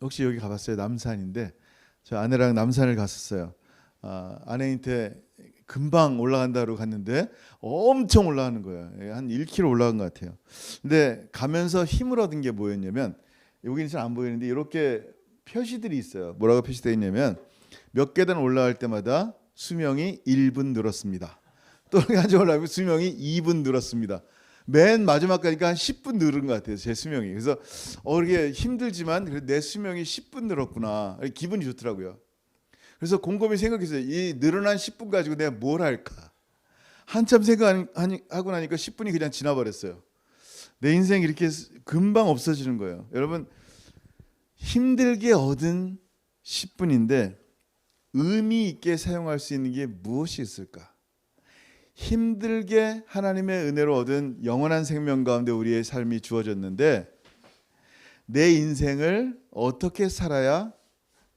혹시 여기 가봤어요? 남산인데 저 아내랑 남산을 갔었어요. 아내한테 금방 올라간다고 갔는데 엄청 올라가는 거예요. 한 1km 올라간 것 같아요. 근데 가면서 힘을 얻은 게 뭐였냐면, 여기는 잘 안 보이는데 이렇게 표시들이 있어요. 뭐라고 표시되어 있냐면, 몇 계단 올라갈 때마다 수명이 1분 늘었습니다. 또 한참 올라가면 수명이 2분 늘었습니다. 맨 마지막 가니까 한 10분 늘은 것 같아요, 제 수명이. 그래서 이렇게 힘들지만 그래도 내 수명이 10분 늘었구나, 기분이 좋더라고요. 그래서 곰곰이 생각했어요. 이 늘어난 10분 가지고 내가 뭘 할까? 한참 생각하고 나니까 10분이 그냥 지나버렸어요. 내 인생이 이렇게 금방 없어지는 거예요. 여러분, 힘들게 얻은 10분인데 의미 있게 사용할 수 있는 게 무엇이 있을까? 힘들게 하나님의 은혜로 얻은 영원한 생명 가운데 우리의 삶이 주어졌는데, 내 인생을 어떻게 살아야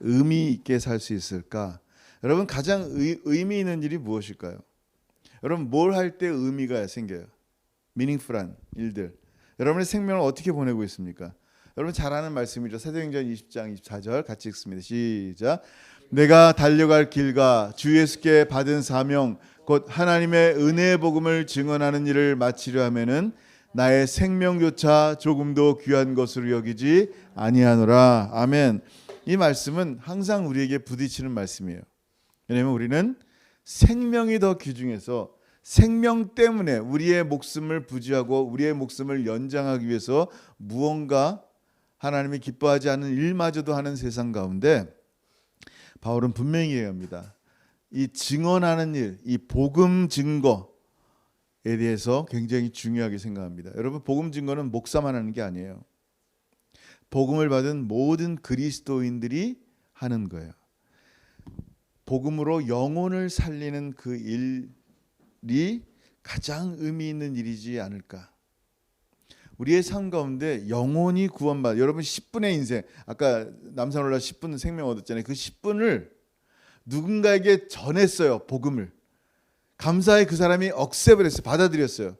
의미 있게 살 수 있을까? 여러분, 가장 의미 있는 일이 무엇일까요? 여러분, 뭘 할 때 의미가 생겨요? 미닝풀한 일들. 여러분의 생명을 어떻게 보내고 있습니까? 여러분 잘 아는 말씀이죠. 사도행전 20장 24절 같이 읽습니다. 시작. 내가 달려갈 길과 주 예수께 받은 사명 곧 하나님의 은혜의 복음을 증언하는 일을 마치려 하면은 나의 생명조차 조금도 귀한 것으로 여기지 아니하노라. 아멘. 이 말씀은 항상 우리에게 부딪히는 말씀이에요. 왜냐하면 우리는 생명이 더 귀중해서 생명 때문에 우리의 목숨을 부지하고 우리의 목숨을 연장하기 위해서 무언가 하나님이 기뻐하지 않는 일마저도 하는 세상 가운데, 바울은 분명히 얘기합니다. 이 증언하는 일, 이 복음 증거에 대해서 굉장히 중요하게 생각합니다. 여러분, 복음 증거는 목사만 하는 게 아니에요. 복음을 받은 모든 그리스도인들이 하는 거예요. 복음으로 영혼을 살리는 그 일이 가장 의미 있는 일이지 않을까. 우리의 삶 가운데 영혼이 구원받아, 여러분 10분의 인생, 아까 남산 올라 10분 생명 얻었잖아요. 그 10분을 누군가에게 전했어요. 복음을. 감사히 그 사람이 억셉을 했어요. 받아들였어요.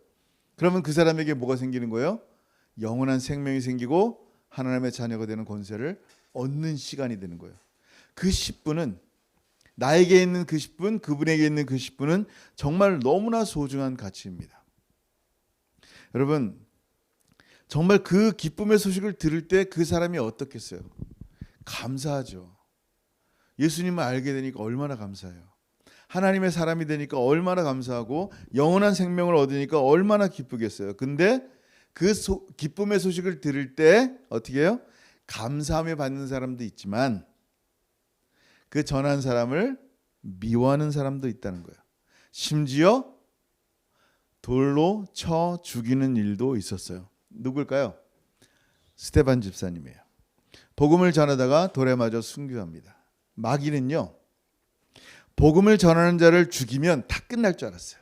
그러면 그 사람에게 뭐가 생기는 거예요? 영원한 생명이 생기고 하나님의 자녀가 되는 권세를 얻는 시간이 되는 거예요. 그 10분은, 나에게 있는 그 10분, 그분에게 있는 그 10분은 정말 너무나 소중한 가치입니다. 여러분, 정말 그 기쁨의 소식을 들을 때 그 사람이 어떻겠어요? 감사하죠. 예수님을 알게 되니까 얼마나 감사해요. 하나님의 사람이 되니까 얼마나 감사하고 영원한 생명을 얻으니까 얼마나 기쁘겠어요. 근데 그 기쁨의 소식을 들을 때 어떻게 해요? 감사하며 받는 사람도 있지만 그 전한 사람을 미워하는 사람도 있다는 거예요. 심지어 돌로 쳐 죽이는 일도 있었어요. 누굴까요? 스데반 집사님이에요. 복음을 전하다가 돌에 맞아 순교합니다. 마귀는요, 복음을 전하는 자를 죽이면 다 끝날 줄 알았어요.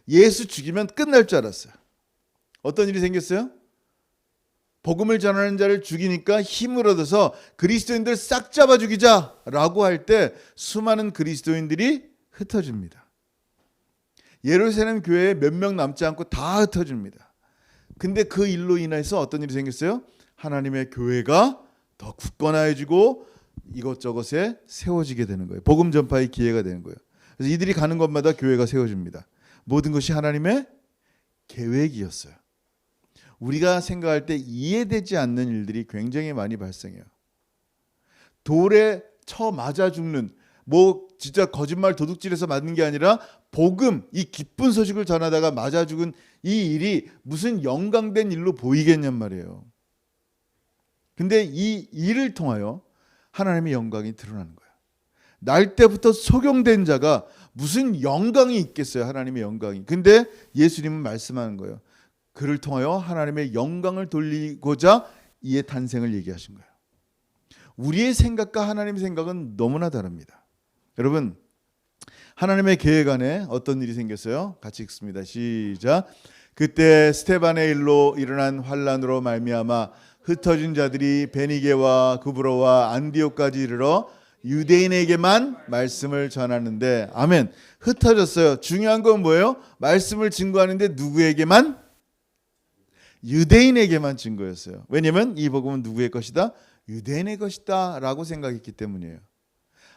예수 죽이면 끝날 줄 알았어요. 어떤 일이 생겼어요? 복음을 전하는 자를 죽이니까 힘을 얻어서 그리스도인들 싹 잡아 죽이자라고 할 때 수많은 그리스도인들이 흩어집니다. 예루살렘 교회에 몇 명 남지 않고 다 흩어집니다. 근데 그 일로 인해서 어떤 일이 생겼어요? 하나님의 교회가 더 굳건해지고 이것저것에 세워지게 되는 거예요. 복음 전파의 기회가 되는 거예요. 그래서 이들이 가는 곳마다 교회가 세워집니다. 모든 것이 하나님의 계획이었어요. 우리가 생각할 때 이해되지 않는 일들이 굉장히 많이 발생해요. 돌에 쳐 맞아 죽는, 진짜 거짓말 도둑질해서 맞는 게 아니라 복음, 이 기쁜 소식을 전하다가 맞아 죽은 이 일이 무슨 영광된 일로 보이겠냔 말이에요. 근데 이 일을 통하여 하나님의 영광이 드러나는 거예요. 날 때부터 속용된 자가 무슨 영광이 있겠어요? 하나님의 영광이. 근데 예수님은 말씀하는 거예요. 그를 통하여 하나님의 영광을 돌리고자 이의 탄생을 얘기하신 거예요. 우리의 생각과 하나님의 생각은 너무나 다릅니다. 여러분, 하나님의 계획 안에 어떤 일이 생겼어요? 같이 읽습니다. 시작. 그때 스데반의 일로 일어난 환란으로 말미암아 흩어진 자들이 베니게와 구브로와 안디옥까지 이르러 유대인에게만 말씀을 전하는데, 아멘. 흩어졌어요. 중요한 건 뭐예요? 말씀을 증거하는데 누구에게만? 유대인에게만 준 거였어요. 왜냐하면 이 복음은 누구의 것이다? 유대인의 것이다 라고 생각했기 때문이에요.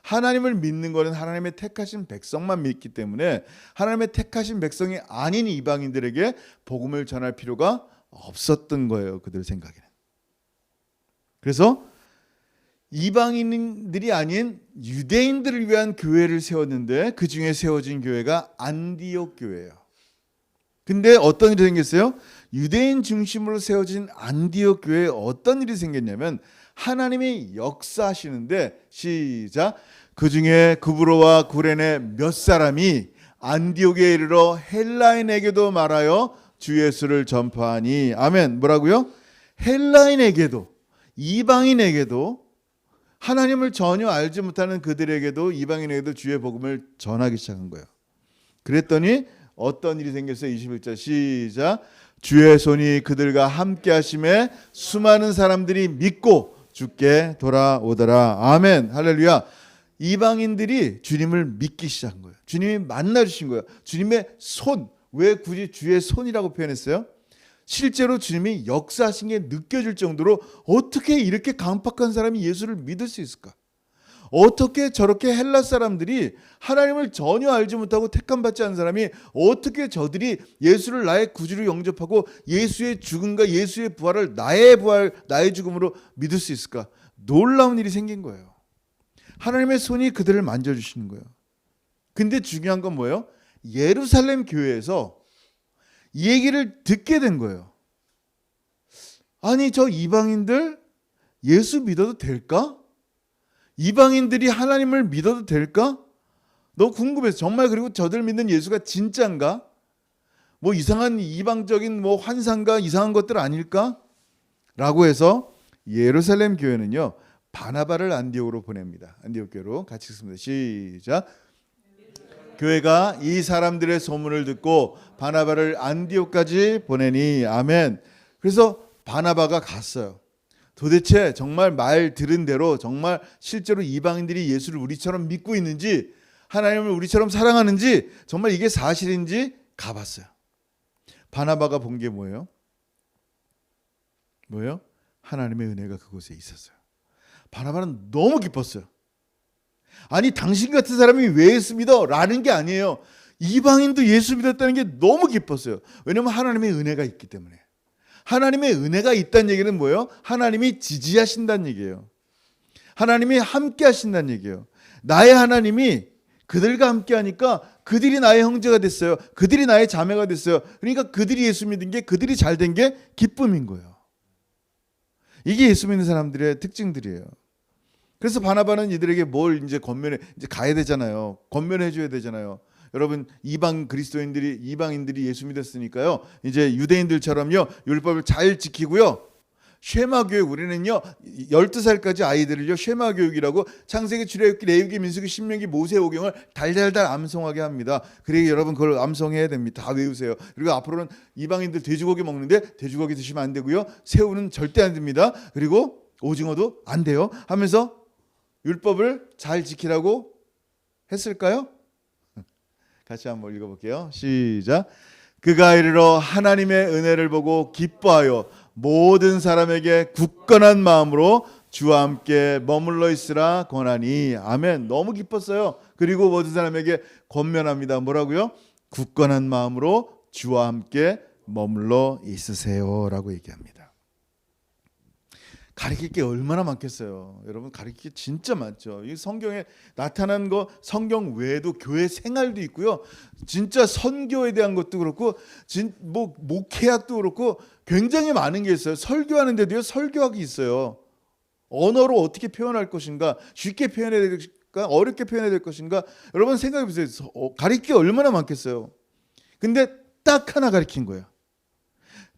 하나님을 믿는 것은 하나님의 택하신 백성만 믿기 때문에 하나님의 택하신 백성이 아닌 이방인들에게 복음을 전할 필요가 없었던 거예요. 그들 생각에는. 그래서 이방인들이 아닌 유대인들을 위한 교회를 세웠는데 그 중에 세워진 교회가 안디옥 교회예요. 근데 어떤 일이 생겼어요? 유대인 중심으로 세워진 안디옥 교회에 어떤 일이 생겼냐면 하나님이 역사하시는데 시작. 그 중에 구브로와 구레네 몇 사람이 안디옥에 이르러 헬라인에게도 말하여 주 예수를 전파하니. 아멘. 뭐라고요? 헬라인에게도, 이방인에게도, 하나님을 전혀 알지 못하는 그들에게도, 이방인에게도 주의 복음을 전하기 시작한 거예요. 그랬더니 어떤 일이 생겼어요? 21절 시작. 주의 손이 그들과 함께 하심에 수많은 사람들이 믿고 주께 돌아오더라. 아멘. 할렐루야. 이방인들이 주님을 믿기 시작한 거예요. 주님이 만나주신 거예요. 주님의 손. 왜 굳이 주의 손이라고 표현했어요? 실제로 주님이 역사하신 게 느껴질 정도로 어떻게 이렇게 강팍한 사람이 예수를 믿을 수 있을까? 어떻게 저렇게 헬라 사람들이 하나님을 전혀 알지 못하고 택함받지 않은 사람이 어떻게 저들이 예수를 나의 구주로 영접하고 예수의 죽음과 예수의 부활을 나의 부활, 나의 죽음으로 믿을 수 있을까? 놀라운 일이 생긴 거예요. 하나님의 손이 그들을 만져주시는 거예요. 근데 중요한 건 뭐예요? 예루살렘 교회에서 이 얘기를 듣게 된 거예요. 아니, 저 이방인들 예수 믿어도 될까? 이방인들이 하나님을 믿어도 될까? 너무 궁금해서 정말. 그리고 저들 믿는 예수가 진짜인가? 뭐 이상한 이방적인 뭐 환상과 이상한 것들 아닐까? 라고 해서 예루살렘 교회는요, 바나바를 안디옥으로 보냅니다. 안디옥 교회로 같이 읽습니다. 시작. 교회가 이 사람들의 소문을 듣고 바나바를 안디옥까지 보내니. 아멘. 그래서 바나바가 갔어요. 도대체 정말 말 들은 대로 정말 실제로 이방인들이 예수를 우리처럼 믿고 있는지, 하나님을 우리처럼 사랑하는지, 정말 이게 사실인지 가봤어요. 바나바가 본 게 뭐예요? 뭐예요? 하나님의 은혜가 그곳에 있었어요. 바나바는 너무 기뻤어요. 아니, 당신 같은 사람이 왜 예수 믿어? 라는 게 아니에요. 이방인도 예수 믿었다는 게 너무 기뻤어요. 왜냐하면 하나님의 은혜가 있기 때문에. 하나님의 은혜가 있다는 얘기는 뭐예요? 하나님이 지지하신다는 얘기예요. 하나님이 함께 하신다는 얘기예요. 나의 하나님이 그들과 함께 하니까 그들이 나의 형제가 됐어요. 그들이 나의 자매가 됐어요. 그러니까 그들이 예수 믿은 게, 그들이 잘 된 게 기쁨인 거예요. 이게 예수 믿는 사람들의 특징들이에요. 그래서 바나바는 이들에게 뭘 이제 권면해, 이제 가야 되잖아요. 권면해 줘야 되잖아요. 여러분, 이방인들이 예수 믿었으니까요, 이제 유대인들처럼요 율법을 잘 지키고요, 쉐마 교육, 우리는요 12살까지 아이들을요 쉐마 교육이라고 창세기, 출애굽기, 레위기, 민수기, 신명기, 모세오경을 달달달 암송하게 합니다. 그러니 여러분 그걸 암송해야 됩니다. 다 외우세요. 그리고 앞으로는 이방인들 돼지고기 먹는데 돼지고기 드시면 안 되고요, 새우는 절대 안 됩니다. 그리고 오징어도 안 돼요 하면서 율법을 잘 지키라고 했을까요? 같이 한번 읽어볼게요. 시작. 그가 이르러 하나님의 은혜를 보고 기뻐하여 모든 사람에게 굳건한 마음으로 주와 함께 머물러 있으라 권하니. 아멘. 너무 기뻤어요. 그리고 모든 사람에게 권면합니다. 뭐라고요? 굳건한 마음으로 주와 함께 머물러 있으세요 라고 얘기합니다. 가르칠 게 얼마나 많겠어요. 여러분, 가르칠 게 진짜 많죠. 이 성경에 나타난 거, 성경 외에도 교회 생활도 있고요, 진짜 선교에 대한 것도 그렇고, 뭐 목회학도 그렇고 굉장히 많은 게 있어요. 설교하는데도요 설교학이 있어요. 언어로 어떻게 표현할 것인가, 쉽게 표현해야 될 것인가, 어렵게 표현해야 될 것인가. 여러분 생각해 보세요. 가르칠 게 얼마나 많겠어요. 근데 딱 하나 가르친 거예요.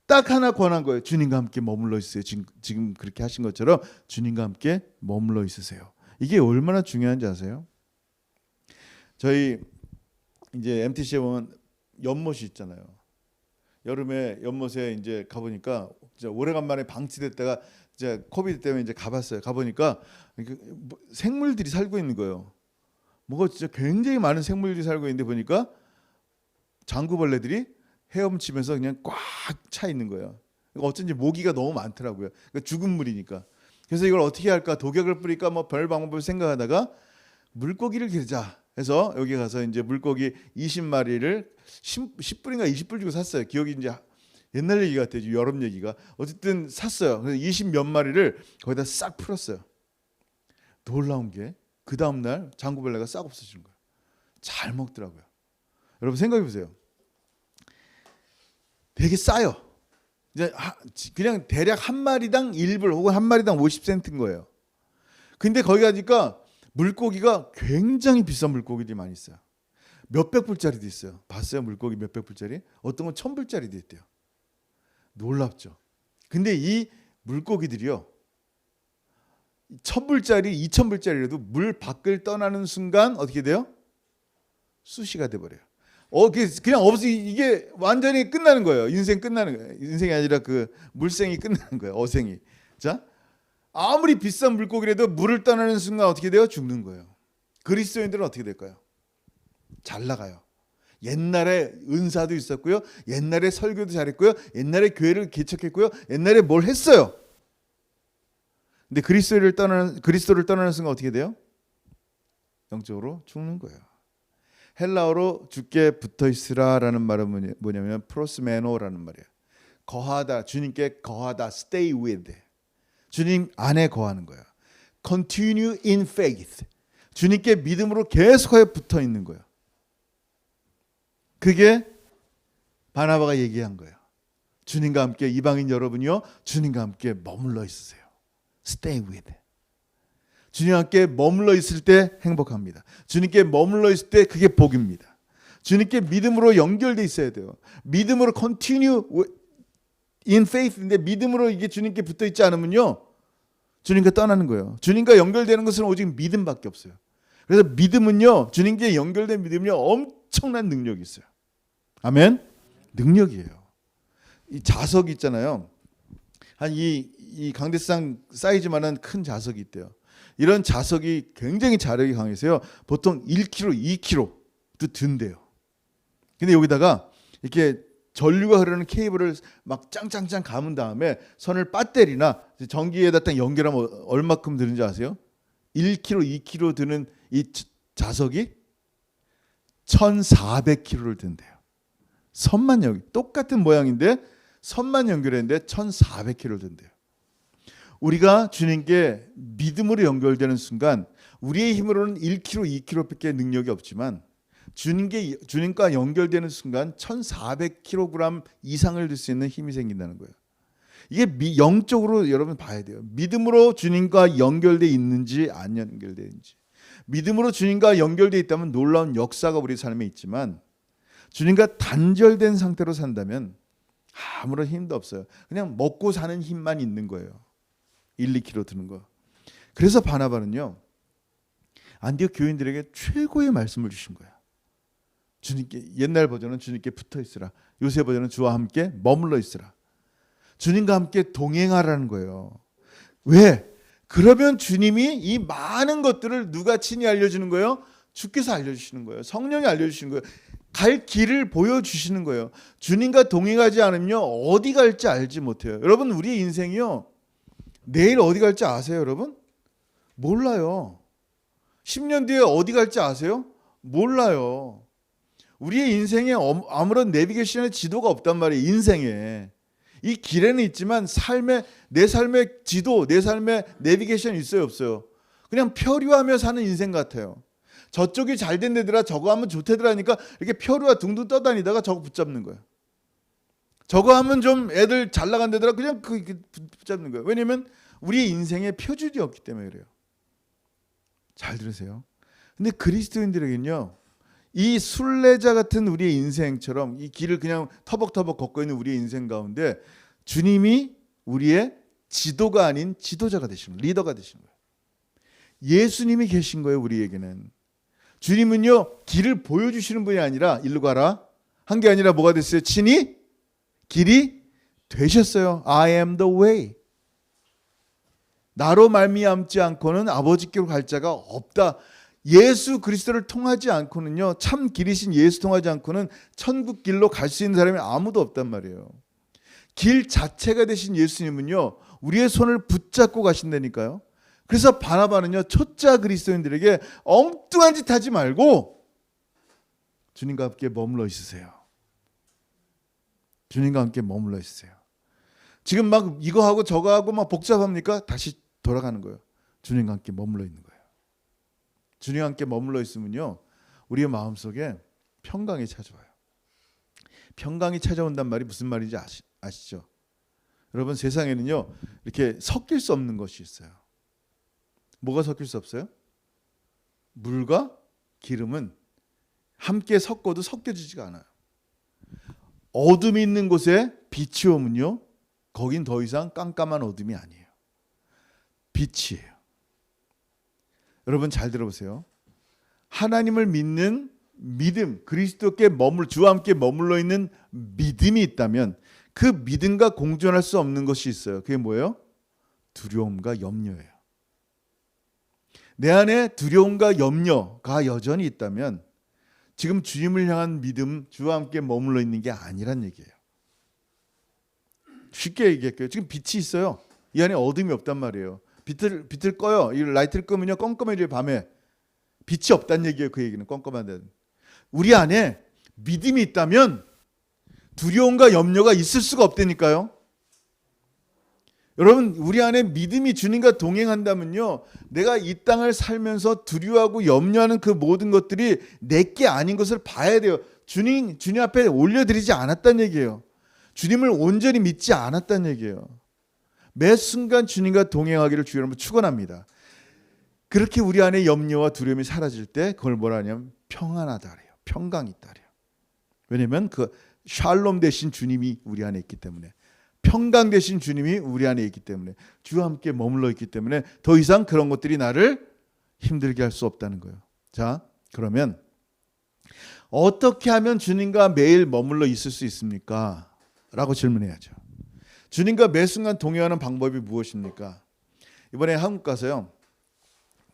딱 하나 권한 거예요. 주님과 함께 머물러 있으세요. 지금 그렇게 하신 것처럼 주님과 함께 머물러 있으세요. 이게 얼마나 중요한지 아세요? 저희 이제 MTC에 보면 연못이 있잖아요. 여름에 연못에 이제 가보니까 오래간만에 방치됐다가 이제 코비드 때문에 이제 가봤어요. 가보니까 생물들이 살고 있는 거예요. 뭐가 진짜 굉장히 많은 생물들이 살고 있는데 보니까 장구벌레들이 헤엄치면서 그냥 꽉 차 있는 거예요. 어쩐지 모기가 너무 많더라고요. 그러니까 죽은 물이니까. 그래서 이걸 어떻게 할까? 독약을 뿌릴까? 뭐 별 방법을 생각하다가 물고기를 기르자 해서 여기 가서 이제 물고기 20마리를 10불인가 20불 주고 샀어요. 기억이 이제 옛날 얘기 같아요. 여름 얘기가. 어쨌든 샀어요. 그래서 20몇 마리를 거기다 싹 풀었어요. 놀라운 게 그 다음날 장구벌레가 싹 없어지는 거예요. 잘 먹더라고요. 여러분 생각해 보세요. 되게 싸요. 이제 그냥 대략 한 마리당 1불 혹은 한 마리당 50센트인 거예요. 근데 거기 가니까 물고기가 굉장히 비싼 물고기들이 많이 있어요. 몇백 불짜리도 있어요. 봤어요? 물고기 몇백 불짜리? 어떤 건 1000불짜리도 있대요. 놀랍죠. 근데 이 물고기들이요, 1000불짜리, 2000불짜리라도 물 밖을 떠나는 순간 어떻게 돼요? 수시가 돼버려요. 그냥 이게 완전히 끝나는 거예요. 인생 끝나는 거예요. 인생이 아니라 그 물생이 끝나는 거예요. 어생이. 자, 아무리 비싼 물고기라도 물을 떠나는 순간 어떻게 돼요? 죽는 거예요. 그리스도인들은 어떻게 될까요? 잘 나가요. 옛날에 은사도 있었고요. 옛날에 설교도 잘했고요. 옛날에 교회를 개척했고요. 옛날에 뭘 했어요. 근데 그리스도를 떠나는 순간 어떻게 돼요? 영적으로 죽는 거예요. 헬라어로 주께 붙어 있으라라는 말은 뭐냐면 프로스메노라는 말이에요. 거하다, 주님께 거하다, stay with. 주님 안에 거하는 거예요. Continue in faith. 주님께 믿음으로 계속하여 붙어 있는 거예요. 그게 바나바가 얘기한 거예요. 주님과 함께 이방인 여러분이요, 주님과 함께 머물러 있으세요. Stay with. 주님과 함께 머물러 있을 때 행복합니다. 주님께 머물러 있을 때 그게 복입니다. 주님께 믿음으로 연결돼 있어야 돼요. 믿음으로 continue in faith인데 믿음으로 이게 주님께 붙어 있지 않으면요, 주님과 떠나는 거예요. 주님과 연결되는 것은 오직 믿음밖에 없어요. 그래서 믿음은요, 주님께 연결된 믿음은요, 엄청난 능력이 있어요. 아멘? 능력이에요. 이 자석이 있잖아요. 한 이 강대상 사이즈만한 큰 자석이 있대요. 이런 자석이 굉장히 자력이 강해서요, 보통 1kg, 2kg도 든대요. 근데 여기다가 이렇게 전류가 흐르는 케이블을 막 짱짱짱 감은 다음에 선을 배터리나 전기에다 딱 연결하면 얼마큼 드는지 아세요? 1kg, 2kg 드는 이 자석이 1400kg를 든대요. 선만 똑같은 모양인데 선만 연결했는데 1400kg를 든대요. 우리가 주님께 믿음으로 연결되는 순간 우리의 힘으로는 1kg, 2kg밖에 능력이 없지만 주님과 연결되는 순간 1400kg 이상을 들 수 있는 힘이 생긴다는 거예요. 이게 영적으로 여러분 봐야 돼요. 믿음으로 주님과 연결되어 있는지 안 연결되어 있는지. 믿음으로 주님과 연결되어 있다면 놀라운 역사가 우리 삶에 있지만, 주님과 단절된 상태로 산다면 아무런 힘도 없어요. 그냥 먹고 사는 힘만 있는 거예요. 1, 2kg 드는 거. 그래서 바나바는요, 안디옥 교인들에게 최고의 말씀을 주신 거예요. 주님께, 옛날 버전은 주님께 붙어 있으라, 요새 버전은 주와 함께 머물러 있으라. 주님과 함께 동행하라는 거예요. 왜? 그러면 주님이 이 많은 것들을 누가 친히 알려주는 거예요? 주께서 알려주시는 거예요. 성령이 알려주시는 거예요. 갈 길을 보여주시는 거예요. 주님과 동행하지 않으면요, 어디 갈지 알지 못해요. 여러분, 우리의 인생이요, 내일 어디 갈지 아세요, 여러분? 몰라요. 10년 뒤에 어디 갈지 아세요? 몰라요. 우리의 인생에 아무런 내비게이션의 지도가 없단 말이에요. 인생에. 이 길에는 있지만 내 삶의 지도, 내 삶의 내비게이션이 있어요, 없어요? 그냥 표류하며 사는 인생 같아요. 저쪽이 잘 된 데더라, 저거 하면 좋대더라니까 이렇게 표류와 둥둥 떠다니다가 저거 붙잡는 거예요. 저거 하면 좀 애들 잘 나간 데더라, 그냥 붙잡는 거예요. 왜냐면 우리의 인생에 표준이 없기 때문에 그래요. 잘 들으세요. 근데 그리스도인들에게는요, 이 순례자 같은 우리의 인생처럼 이 길을 그냥 터벅터벅 걷고 있는 우리의 인생 가운데 주님이 우리의 지도가 아닌 지도자가 되시는 거예요. 리더가 되시는 거예요. 예수님이 계신 거예요, 우리에게는. 주님은요, 길을 보여주시는 분이 아니라 일로 가라 한 게 아니라 뭐가 됐어요? 친히 길이 되셨어요. I am the way. 나로 말미암지 않고는 아버지께로 갈 자가 없다. 예수 그리스도를 통하지 않고는요, 참 길이신 예수 통하지 않고는 천국 길로 갈 수 있는 사람이 아무도 없단 말이에요. 길 자체가 되신 예수님은요, 우리의 손을 붙잡고 가신다니까요. 그래서 바나바는요, 초짜 그리스도인들에게 엉뚱한 짓 하지 말고 주님과 함께 머물러 있으세요. 주님과 함께 머물러 있으세요. 지금 막 이거 하고 저거 하고 막 복잡합니까? 다시 돌아가는 거예요. 주님과 함께 머물러 있는 거예요. 주님과 함께 머물러 있으면요, 우리의 마음속에 평강이 찾아와요. 평강이 찾아온단 말이 무슨 말인지 아시죠? 여러분, 세상에는요, 이렇게 섞일 수 없는 것이 있어요. 뭐가 섞일 수 없어요? 물과 기름은 함께 섞어도 섞여지지가 않아요. 어둠이 있는 곳에 빛이 오면요, 거긴 더 이상 깜깜한 어둠이 아니에요. 빛이에요. 여러분 잘 들어보세요. 하나님을 믿는 믿음, 그리스도께 주와 함께 머물러 있는 믿음이 있다면 그 믿음과 공존할 수 없는 것이 있어요. 그게 뭐예요? 두려움과 염려예요. 내 안에 두려움과 염려가 여전히 있다면 지금 주님을 향한 믿음, 주와 함께 머물러 있는 게 아니란 얘기예요. 쉽게 얘기할게요. 지금 빛이 있어요. 이 안에 어둠이 없단 말이에요. 빛을 꺼요. 이 라이트를 끄면요, 껌껌해져요. 밤에 빛이 없다는 얘기예요. 그 얘기는 껌껌한데, 우리 안에 믿음이 있다면 두려움과 염려가 있을 수가 없다니까요. 여러분, 우리 안에 믿음이 주님과 동행한다면요, 내가 이 땅을 살면서 두려워하고 염려하는 그 모든 것들이 내게 아닌 것을 봐야 돼요. 주님 앞에 올려드리지 않았다는 얘기예요. 주님을 온전히 믿지 않았다는 얘기예요. 매 순간 주님과 동행하기를 주여 여러분 축원합니다. 그렇게 우리 안에 염려와 두려움이 사라질 때 그걸 뭐라 하냐면 평안하다 그래요. 평강이 있다 그래요. 왜냐하면 그 샬롬 되신 주님이 우리 안에 있기 때문에, 평강 되신 주님이 우리 안에 있기 때문에, 주와 함께 머물러 있기 때문에 더 이상 그런 것들이 나를 힘들게 할 수 없다는 거예요. 자, 그러면 어떻게 하면 주님과 매일 머물러 있을 수 있습니까? 라고 질문해야죠. 주님과 매 순간 동행하는 방법이 무엇입니까? 이번에 한국 가서요,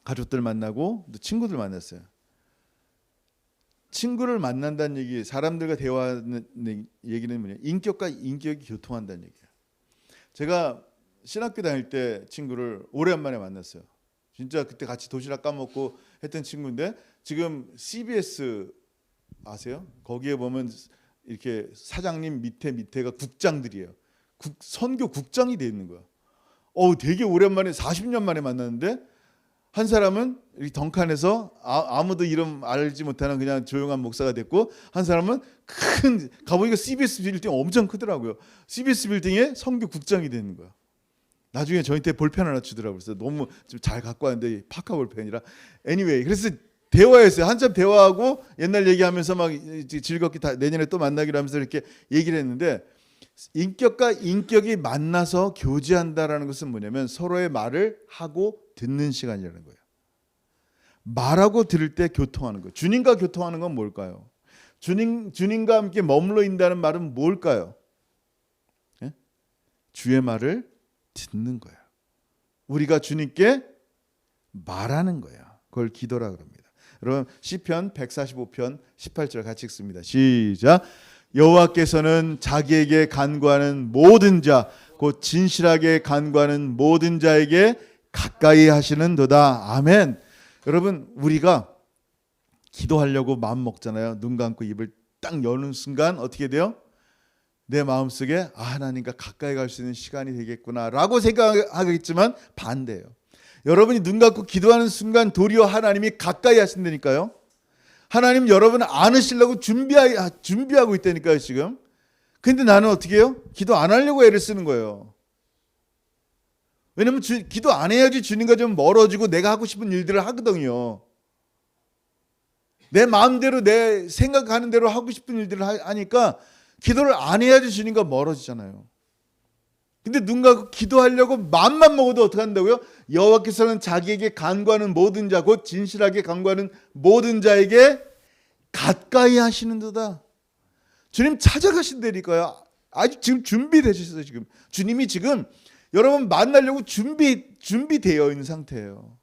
가족들 만나고 또 친구들 만났어요. 친구를 만난다는 얘기, 사람들과 대화하는 얘기는 뭐냐? 인격과 인격이 교통한다는 얘기예요. 제가 신학교 다닐 때 친구를 오랜만에 만났어요. 진짜 그때 같이 도시락 까먹고 했던 친구인데 지금 CBS 아세요? 거기에 보면 이렇게 사장님 밑에가 국장들이에요. 선교 국장이 돼 있는 거야. 되게 오랜만에 40년 만에 만났는데, 한 사람은 이 덩칸에서 아무도 이름 알지 못하는 그냥 조용한 목사가 됐고, 한 사람은 가보니까 CBS 빌딩 엄청 크더라고요. CBS 빌딩에 선교 국장이 되는 거야. 나중에 저한테 볼펜 하나 주더라고요. 그래서 너무 좀 잘 갖고 왔는데 파카 볼펜이라. anyway, 그래서 대화했어요. 한참 대화하고 옛날 얘기하면서 막 즐겁게 내년에 또 만나기로 하면서 이렇게 얘기를 했는데, 인격과 인격이 만나서 교제한다라는 것은 뭐냐면 서로의 말을 하고 듣는 시간이라는 거예요. 말하고 들을 때 교통하는 거예요. 주님과 교통하는 건 뭘까요? 주님과 함께 머물러 있다는 말은 뭘까요? 예? 주의 말을 듣는 거예요. 우리가 주님께 말하는 거예요. 그걸 기도라 그럽니다. 여러분, 시편 145편 18절 같이 읽습니다. 시작. 여호와께서는 자기에게 간구하는 모든 자, 곧 진실하게 간구하는 모든 자에게 가까이 하시는도다. 아멘. 여러분, 우리가 기도하려고 마음 먹잖아요. 눈 감고 입을 딱 여는 순간 어떻게 돼요? 내 마음속에 하나님과 가까이 갈 수 있는 시간이 되겠구나라고 생각하겠지만 반대예요. 여러분이 눈 감고 기도하는 순간 도리어 하나님이 가까이 하신다니까요. 하나님 여러분 안으시려고 준비하고 있다니까요 지금. 근데 나는 어떻게 해요? 기도 안 하려고 애를 쓰는 거예요. 왜냐면 기도 안 해야지 주님과 좀 멀어지고 내가 하고 싶은 일들을 하거든요. 내 마음대로 내 생각하는 대로 하고 싶은 일들을 하니까 기도를 안 해야지 주님과 멀어지잖아요. 근데 눈 감고 기도하려고 마음만 먹어도 어떻게 한다고요? 여호와께서는 자기에게 간구하는 모든 자, 곧 진실하게 간구하는 모든 자에게 가까이 하시는도다. 주님 찾아가신다니까요. 아주 지금 준비되셨어요. 지금 주님이 지금 여러분 만나려고 준비되어 있는 상태예요.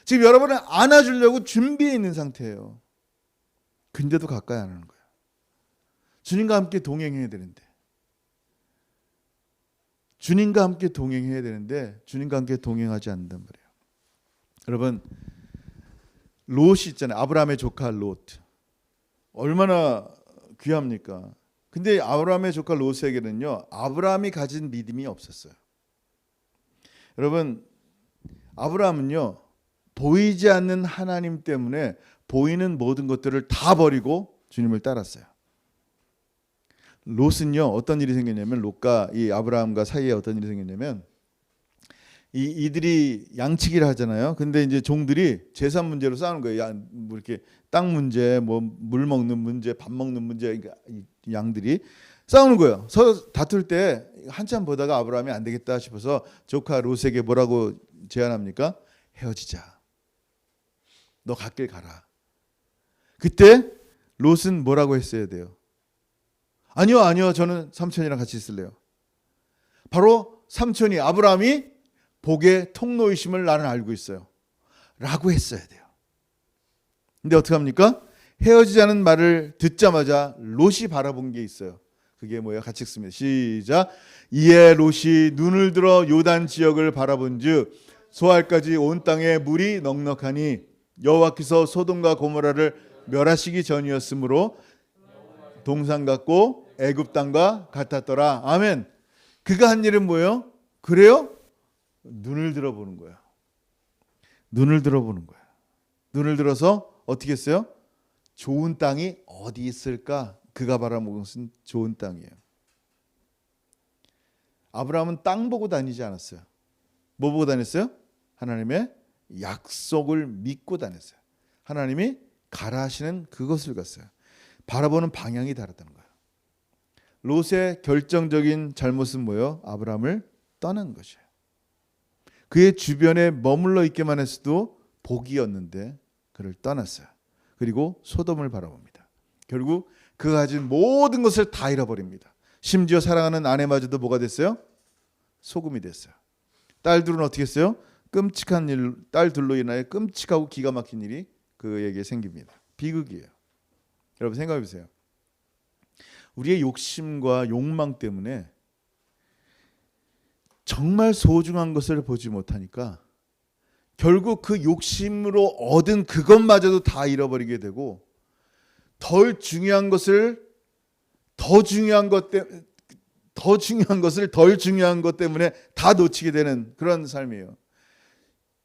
지금 여러분을 안아주려고 준비해 있는 상태예요. 근데도 가까이 안 하는 거예요. 주님과 함께 동행해야 되는데. 주님과 함께 동행해야 되는데 주님과 함께 동행하지 않는단 말이에요. 여러분, 롯이 있잖아요. 아브라함의 조카 롯. 얼마나 귀합니까? 근데 아브라함의 조카 롯에게는요, 아브라함이 가진 믿음이 없었어요. 여러분, 아브라함은요, 보이지 않는 하나님 때문에 보이는 모든 것들을 다 버리고 주님을 따랐어요. 롯은요, 어떤 일이 생겼냐면, 롯과 이 아브라함과 사이에 어떤 일이 생겼냐면, 이들이 양치기를 하잖아요. 근데 이제 종들이 재산 문제로 싸우는 거예요. 뭐 이렇게 땅 문제, 뭐 물 먹는 문제, 밥 먹는 문제, 그러니까 이 양들이 싸우는 거예요. 서로 다툴 때 한참 보다가 아브라함이 안 되겠다 싶어서 조카 롯에게 뭐라고 제안합니까? 헤어지자. 너 갓길 가라. 그때 롯은 뭐라고 했어야 돼요? 아니요, 저는 삼촌이랑 같이 있을래요. 바로 삼촌이 아브라함이 복의 통로이심을 나는 알고 있어요. 라고 했어야 돼요. 근데 어떡합니까? 헤어지자는 말을 듣자마자 롯이 바라본 게 있어요. 그게 뭐예요? 같이 읽습니다. 시작. 이에 롯이 눈을 들어 요단 지역을 바라본즉 소알까지 온 땅에 물이 넉넉하니 여호와께서 소돔과 고모라를 멸하시기 전이었으므로 동산 같고 애굽 땅과 같았더라. 아멘. 그가 한 일은 뭐예요? 그래요? 눈을 들어보는 거야. 눈을 들어보는 거야. 눈을 들어서 어떻게 했어요? 좋은 땅이 어디 있을까? 그가 바라본 것은 좋은 땅이에요. 아브라함은 땅 보고 다니지 않았어요. 뭐 보고 다녔어요? 하나님의 약속을 믿고 다녔어요. 하나님이 가라 하시는 그것을 갔어요. 바라보는 방향이 다르다는 거예요. 롯의 결정적인 잘못은 뭐예요? 아브라함을 떠난 것이에요. 그의 주변에 머물러 있게만 했어도 복이었는데 그를 떠났어요. 그리고 소돔을 바라봅니다. 결국 그가 가진 모든 것을 다 잃어버립니다. 심지어 사랑하는 아내마저도 뭐가 됐어요? 소금이 됐어요. 딸들은 어떻게 했어요? 끔찍한 일, 딸들로 인하여 끔찍하고 기가 막힌 일이 그에게 생깁니다. 비극이에요. 여러분 생각해 보세요. 우리의 욕심과 욕망 때문에 정말 소중한 것을 보지 못하니까 결국 그 욕심으로 얻은 그것마저도 다 잃어버리게 되고 덜 중요한 것을 더 중요한 것 때문에 다 놓치게 되는 그런 삶이에요.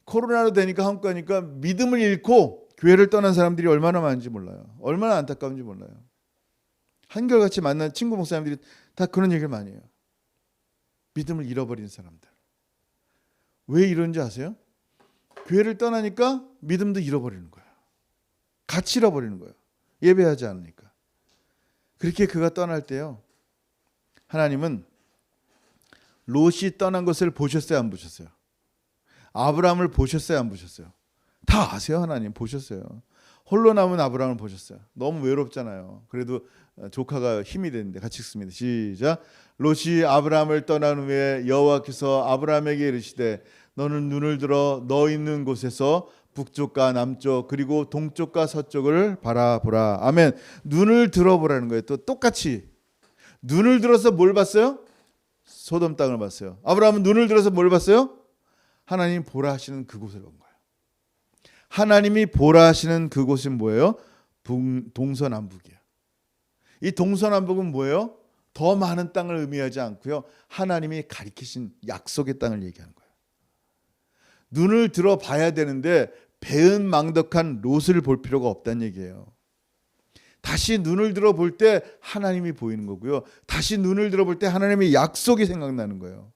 코로나로 되니까 한국 가니까 믿음을 잃고 교회를 떠난 사람들이 얼마나 많은지 몰라요. 얼마나 안타까운지 몰라요. 한결같이 만난 친구 목사님들이 다 그런 얘기를 많이 해요. 믿음을 잃어버린 사람들. 왜 이런지 아세요? 교회를 떠나니까 믿음도 잃어버리는 거예요. 같이 잃어버리는 거예요. 예배하지 않으니까. 그렇게 그가 떠날 때요. 하나님은 롯이 떠난 것을 보셨어요? 안 보셨어요? 아브라함을 보셨어요? 안 보셨어요? 다 아세요. 하나님 보셨어요. 홀로 남은 아브라함을 보셨어요. 너무 외롭잖아요. 그래도 조카가 힘이 되는데 같이 읽습니다. 시작. 롯이 아브라함을 떠난 후에 여호와께서 아브라함에게 이르시되 너는 눈을 들어 너 있는 곳에서 북쪽과 남쪽 그리고 동쪽과 서쪽을 바라보라. 아멘. 눈을 들어보라는 거예요. 또 똑같이 눈을 들어서 뭘 봤어요? 소돔 땅을 봤어요. 아브라함은 눈을 들어서 뭘 봤어요? 하나님 보라 하시는 그곳을 본 거예요. 하나님이 보라 하시는 그곳은 뭐예요? 동서남북이에요. 이 동서남북은 뭐예요? 더 많은 땅을 의미하지 않고요. 하나님이 가리키신 약속의 땅을 얘기하는 거예요. 눈을 들어 봐야 되는데 배은망덕한 롯을 볼 필요가 없다는 얘기예요. 다시 눈을 들어 볼 때 하나님이 보이는 거고요. 다시 눈을 들어 볼 때 하나님의 약속이 생각나는 거예요.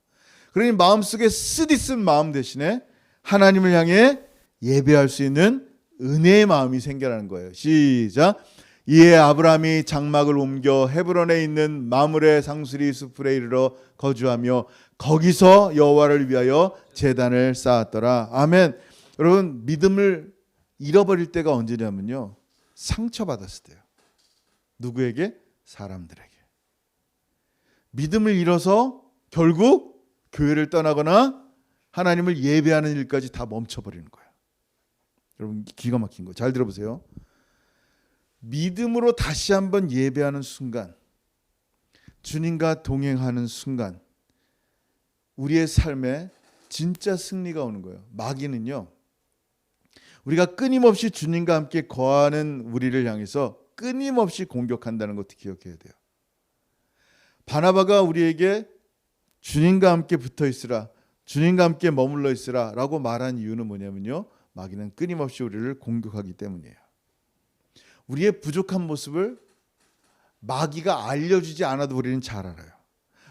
그러니 마음속에 쓰디쓴 마음 대신에 하나님을 향해 예배할 수 있는 은혜의 마음이 생겨나는 거예요. 시작. 이에 아브라함이 장막을 옮겨 헤브론에 있는 마므레 상수리 숲에 이르러 거주하며 거기서 여호와를 위하여 제단을 쌓았더라. 아멘. 여러분 믿음을 잃어버릴 때가 언제냐면요. 상처받았을 때요. 누구에게? 사람들에게. 믿음을 잃어서 결국 교회를 떠나거나 하나님을 예배하는 일까지 다 멈춰버리는 거예요. 여러분 기가 막힌 거 잘 들어보세요. 믿음으로 다시 한번 예배하는 순간, 주님과 동행하는 순간, 우리의 삶에 진짜 승리가 오는 거예요. 마귀는요, 우리가 끊임없이 주님과 함께 거하는 우리를 향해서 끊임없이 공격한다는 것도 기억해야 돼요. 바나바가 우리에게 주님과 함께 붙어 있으라, 주님과 함께 머물러 있으라 라고 말한 이유는 뭐냐면요, 마귀는 끊임없이 우리를 공격하기 때문이에요. 우리의 부족한 모습을 마귀가 알려주지 않아도 우리는 잘 알아요.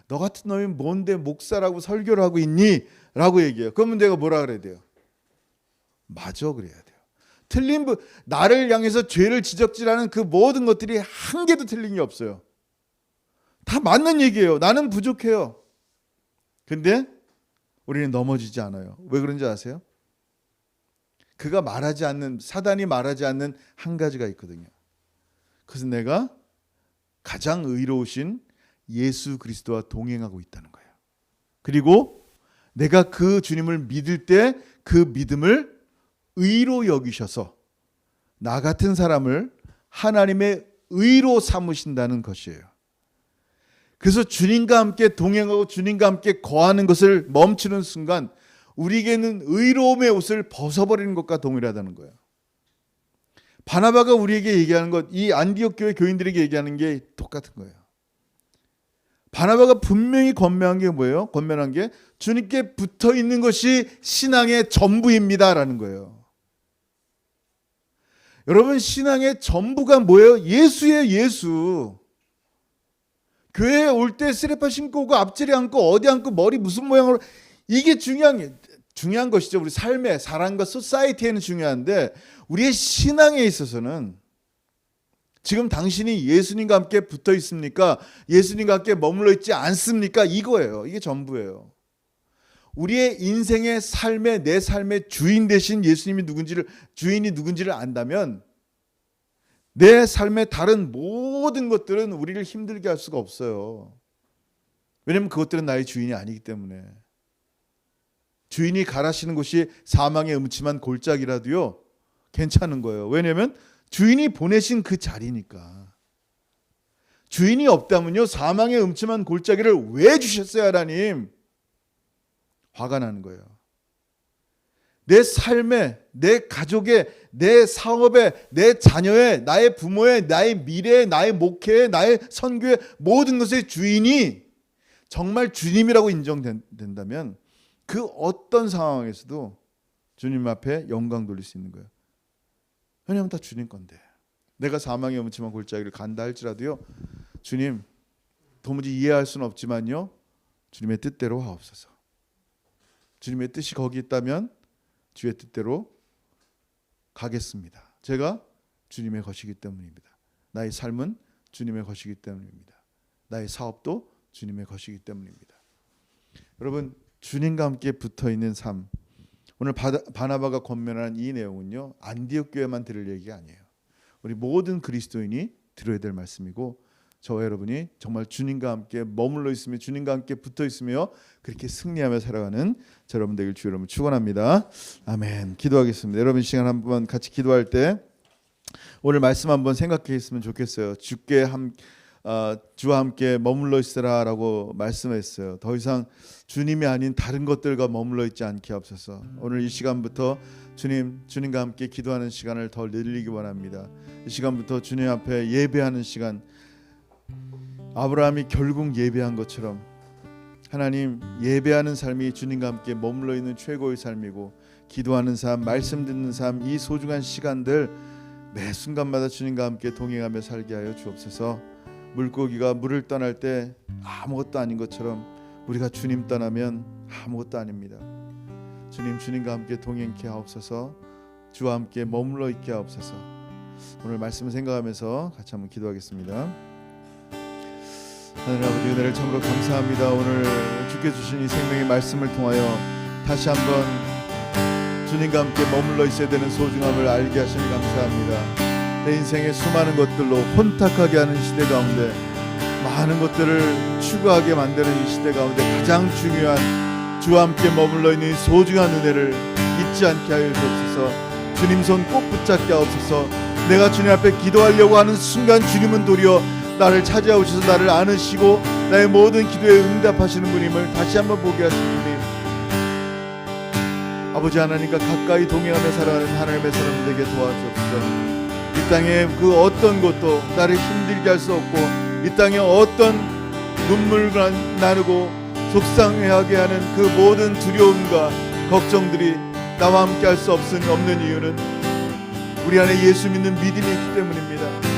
너 같은 놈이 뭔데 목사라고 설교를 하고 있니? 라고 얘기해요. 그러면 내가 뭐라 그래야 돼요? 맞아 그래야 돼요. 나를 향해서 죄를 지적질하는 그 모든 것들이 한 개도 틀린 게 없어요. 다 맞는 얘기예요. 나는 부족해요. 근데 우리는 넘어지지 않아요. 왜 그런지 아세요? 그가 말하지 않는, 사단이 말하지 않는 한 가지가 있거든요. 그래서 내가 가장 의로우신 예수 그리스도와 동행하고 있다는 거예요. 그리고 내가 그 주님을 믿을 때 그 믿음을 의로 여기셔서 나 같은 사람을 하나님의 의로 삼으신다는 것이에요. 그래서 주님과 함께 동행하고 주님과 함께 거하는 것을 멈추는 순간 우리에게는 의로움의 옷을 벗어버리는 것과 동일하다는 거예요. 바나바가 우리에게 얘기하는 것, 이 안디옥 교회 교인들에게 얘기하는 게 똑같은 거예요. 바나바가 분명히 권면한 게 뭐예요? 권면한 게 주님께 붙어 있는 것이 신앙의 전부입니다라는 거예요. 여러분, 신앙의 전부가 뭐예요? 예수예요, 예수. 교회에 올 때 쓰레파 신고 오고 앞자리 앉고 어디 앉고 머리 무슨 모양으로, 이게 중요한 것이죠. 우리 삶의 사람과 소사이티에는 중요한데 우리의 신앙에 있어서는 지금 당신이 예수님과 함께 붙어 있습니까? 예수님과 함께 머물러 있지 않습니까? 이거예요. 이게 전부예요. 우리의 인생의 삶의, 내 삶의 주인 되신 예수님이 주인이 누군지를 안다면 내 삶의 다른 모든 것들은 우리를 힘들게 할 수가 없어요. 왜냐하면 그것들은 나의 주인이 아니기 때문에. 주인이 가라시는 곳이 사망의 음침한 골짜기라도요 괜찮은 거예요. 왜냐하면 주인이 보내신 그 자리니까. 주인이 없다면요, 사망의 음침한 골짜기를 왜 주셨어요, 하나님? 화가 나는 거예요. 내 삶에, 내 가족에, 내 사업에, 내 자녀에, 나의 부모에, 나의 미래에, 나의 목회에, 나의 선교에, 모든 것의 주인이 정말 주님이라고 인정된다면 그 어떤 상황에서도 주님 앞에 영광 돌릴 수 있는 거예요. 왜냐하면 다 주님 건데. 내가 사망의 음침한 골짜기를 간다 할지라도요, 주님 도무지 이해할 수는 없지만요, 주님의 뜻대로 하옵소서. 주님의 뜻이 거기 있다면 주의 뜻대로 가겠습니다. 제가 주님의 것이기 때문입니다. 나의 삶은 주님의 것이기 때문입니다. 나의 사업도 주님의 것이기 때문입니다. 여러분, 주님과 함께 붙어있는 삶, 오늘 바나바가 권면한 이 내용은요, 안디옥 교회만 들을 얘기가 아니에요. 우리 모든 그리스도인이 들어야 될 말씀이고, 저와 여러분이 정말 주님과 함께 머물러 있으며 주님과 함께 붙어 있으며 그렇게 승리하며 살아가는 저 여러분 되길 주 여러분 축원합니다. 아멘. 기도하겠습니다. 여러분 시간 한번 같이 기도할 때 오늘 말씀 한번 생각해 있으면 좋겠어요. 주와 함께 머물러 있으라라고 말씀했어요. 더 이상 주님이 아닌 다른 것들과 머물러 있지 않게 하옵소서. 오늘 이 시간부터 주님과 함께 기도하는 시간을 더 늘리기 원합니다. 이 시간부터 주님 앞에 예배하는 시간, 아브라함이 결국 예배한 것처럼 하나님, 예배하는 삶이 주님과 함께 머물러 있는 최고의 삶이고, 기도하는 삶, 말씀 듣는 삶, 이 소중한 시간들 매 순간마다 주님과 함께 동행하며 살게 하여 주옵소서. 물고기가 물을 떠날 때 아무것도 아닌 것처럼 우리가 주님 떠나면 아무것도 아닙니다. 주님과 함께 동행케 하옵소서. 주와 함께 머물러 있게 하옵소서. 오늘 말씀을 생각하면서 같이 한번 기도하겠습니다. 하나님 아버지, 은혜를 참으로 감사합니다. 오늘 주께 주신 이 생명의 말씀을 통하여 다시 한번 주님과 함께 머물러 있어야 되는 소중함을 알게 하시니 감사합니다. 내 인생의 수많은 것들로 혼탁하게 하는 시대 가운데, 많은 것들을 추구하게 만드는 이 시대 가운데 가장 중요한 주와 함께 머물러 있는 소중한 은혜를 잊지 않게 하여 주옵소서. 주님 손 꼭 붙잡게 하옵소서. 내가 주님 앞에 기도하려고 하는 순간 주님은 도리어 나를 찾아오셔서 나를 안으시고 나의 모든 기도에 응답하시는 분임을 다시 한번 보게 하신 주님, 아버지 하나님과 가까이 동행하며 살아가는 하나님의 사람들에게 도와주옵소서. 이 땅에 그 어떤 것도 나를 힘들게 할 수 없고, 이 땅에 어떤 눈물과 나누고 속상해하게 하는 그 모든 두려움과 걱정들이 나와 함께 할 수 없는 이유는 우리 안에 예수 믿는 믿음이 있기 때문입니다.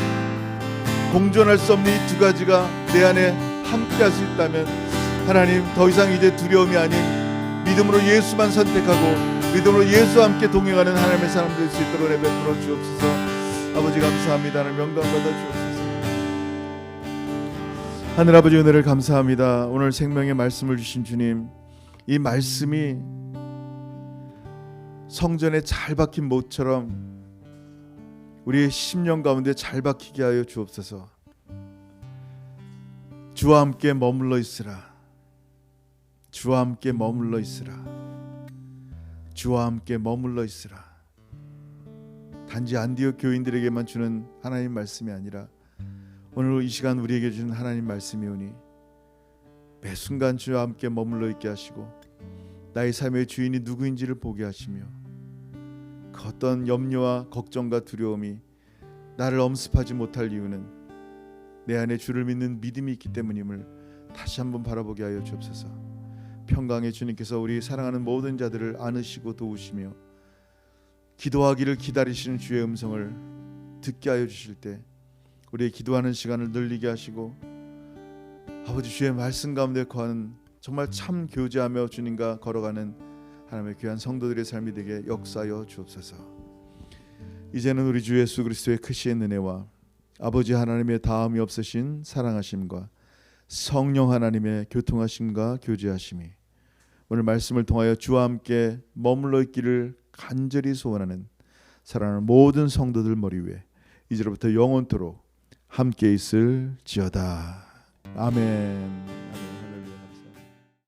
공존할 수 없는 이 두 가지가 내 안에 함께 할 수 있다면 하나님, 더 이상 이제 두려움이 아닌 믿음으로 예수만 선택하고 믿음으로 예수와 함께 동행하는 하나님의 사람 될 수 있도록 은혜 베풀어 주옵소서. 아버지 감사합니다. 하나님 영광 받아 주옵소서. 하늘아버지 은혜를 감사합니다. 오늘 생명의 말씀을 주신 주님, 이 말씀이 성전에 잘 박힌 못처럼 우리의 심령 가운데 잘 박히게 하여 주옵소서. 주와 함께 머물러 있으라. 주와 함께 머물러 있으라. 주와 함께 머물러 있으라. 단지 안디옥 교인들에게만 주는 하나님 말씀이 아니라 오늘 이 시간 우리에게 주는 하나님 말씀이오니 매 순간 주와 함께 머물러 있게 하시고 나의 삶의 주인이 누구인지를 보게 하시며 그 어떤 염려와 걱정과 두려움이 나를 엄습하지 못할 이유는 내 안에 주를 믿는 믿음이 있기 때문임을 다시 한번 바라보게 하여 주옵소서. 평강의 주님께서 우리 사랑하는 모든 자들을 안으시고 도우시며 기도하기를 기다리시는 주의 음성을 듣게 하여 주실 때 우리의 기도하는 시간을 늘리게 하시고 아버지 주의 말씀 가운데 거하는 정말 참 교제하며 주님과 걸어가는 하나님의 귀한 성도들의 삶이 되게 역사하여 주옵소서. 이제는 우리 주 예수 그리스도의 크신 은혜와 아버지 하나님의 다함이 없으신 사랑하심과 성령 하나님의 교통하심과 교제하심이 오늘 말씀을 통하여 주와 함께 머물러 있기를 간절히 소원하는 사랑하는 모든 성도들 머리 위에 이제로부터 영원토록 함께 있을지어다. 아멘.